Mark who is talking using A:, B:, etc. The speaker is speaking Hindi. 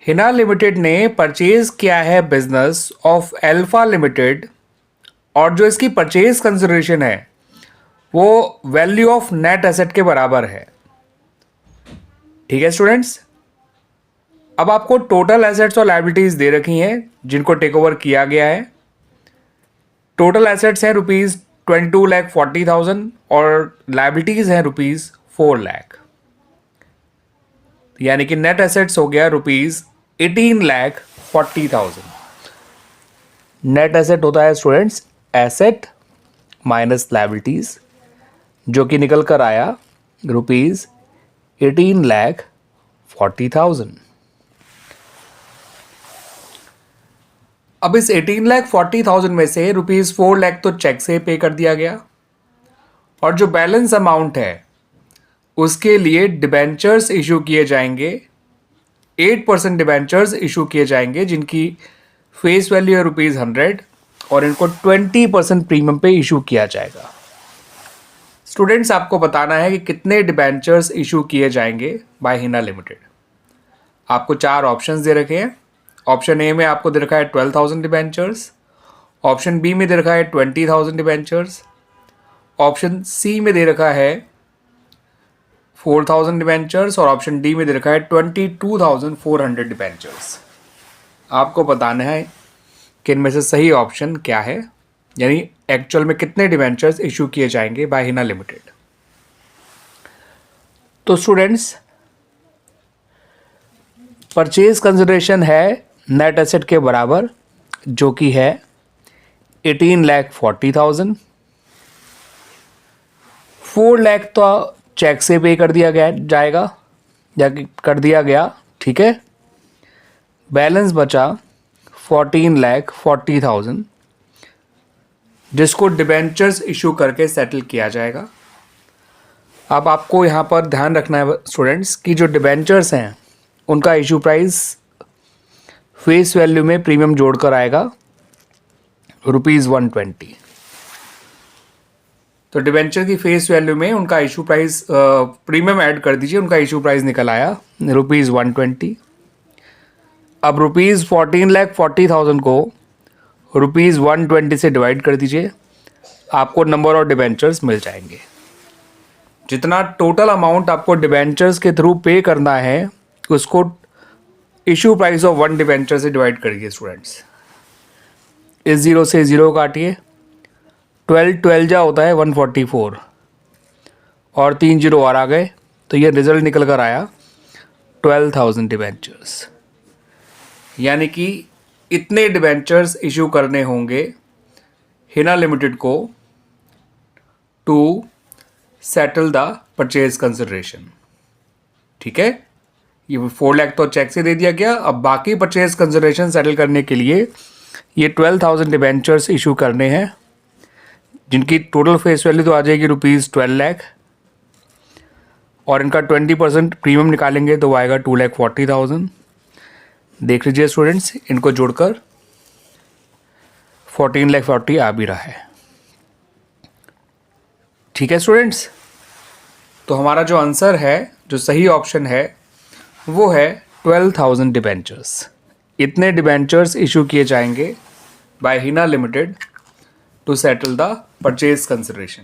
A: हिना लिमिटेड ने परचेज किया है बिजनेस ऑफ अल्फा लिमिटेड और जो इसकी परचेज कंसिडरेशन है वो वैल्यू ऑफ नेट एसेट के बराबर है। ठीक है स्टूडेंट्स, अब आपको टोटल एसेट्स और लायबिलिटीज दे रखी हैं जिनको टेक ओवर किया गया है। टोटल एसेट्स हैं ₹22,40,000 और लायबिलिटीज हैं ₹4 लाख, यानी कि नेट एसेट्स हो गया ₹18,40,000। नेट एसेट होता है स्टूडेंट्स एसेट माइनस लायबिलिटीज, जो कि निकल कर आया ₹18,40,000। अब इस 18,40,000 में से ₹4 लाख तो चेक से पे कर दिया गया और जो बैलेंस अमाउंट है उसके लिए डिबेंचर्स इशू किए जाएंगे। 8% डिबेंचर्स इशू किए जाएंगे जिनकी फेस वैल्यू है ₹100 और इनको 20% प्रीमियम पे इशू किया जाएगा। स्टूडेंट्स, आपको बताना है कि कितने डिबेंचर्स इशू किए जाएंगे बाय हिना लिमिटेड। आपको 4 ऑप्शंस दे रखे हैं। ऑप्शन ए में आपको दे रखा है 12,000 डिबेंचर्स, ऑप्शन बी में दे रखा है 20,000 डिबेंचर्स, ऑप्शन सी में दे रखा है 4,000 डिबेंचर्स और ऑप्शन डी में दे रखा है 22,400 डिबेंचर्स। आपको बताना है कि इनमें से सही ऑप्शन क्या है, यानी एक्चुअल में कितने डिबेंचर्स इशू किए जाएंगे बाय हिना लिमिटेड। तो स्टूडेंट्स, परचेज कंसिडरेशन है नेट एसेट के बराबर, जो कि है 18,40,000। 4 लाख तो चेक से पे कर दिया जाएगा या कर दिया गया, ठीक है। बैलेंस बचा 14,40,000 जिसको डिबेंचर्स इशू करके सेटल किया जाएगा। अब आपको यहाँ पर ध्यान रखना है स्टूडेंट्स कि जो डिबेंचर्स हैं उनका इशू प्राइस फेस वैल्यू में प्रीमियम जोड़कर आएगा ₹120। तो डिबेंचर की फेस वैल्यू में उनका इशू प्राइस प्रीमियम ऐड कर दीजिए, उनका इशू प्राइस निकल आया ₹120। अब ₹14,40,000 को ₹120 से डिवाइड कर दीजिए, आपको नंबर ऑफ डिबेंचर्स मिल जाएंगे। जितना टोटल अमाउंट आपको डिबेंचर्स के थ्रू पे करना है उसको इशू प्राइस ऑफ 1 डिबेंचर से डिवाइड करिए स्टूडेंट्स। इस 0 से 0 काटिए, 12 जा होता है 144 और 3 0 और आ गए, तो ये रिजल्ट निकल कर आया 12,000 डिबेंचर्स। यानी कि इतने डिबेंचर्स इशू करने होंगे हिना लिमिटेड को to settle the purchase consideration. ठीक है, ये 4 लाख तो चेक से दे दिया गया। अब बाकी परचेज कंसिडरेशन सेटल करने के लिए ये 12,000 डिबेंचर्स इशू करने हैं जिनकी टोटल फेस वैल्यू तो आ जाएगी ₹12 लाख और इनका 20% प्रीमियम निकालेंगे तो वो आएगा 2,40,000। देख लीजिए स्टूडेंट्स, इनको जोड़कर 14,40,000 आ भी रहा है। ठीक है स्टूडेंट्स, तो हमारा जो आंसर है, जो सही ऑप्शन है वो है 12,000 डिबेंचर्स। इतने डिबेंचर्स इशू किए जाएंगे by Hina limited to settle the purchase consideration.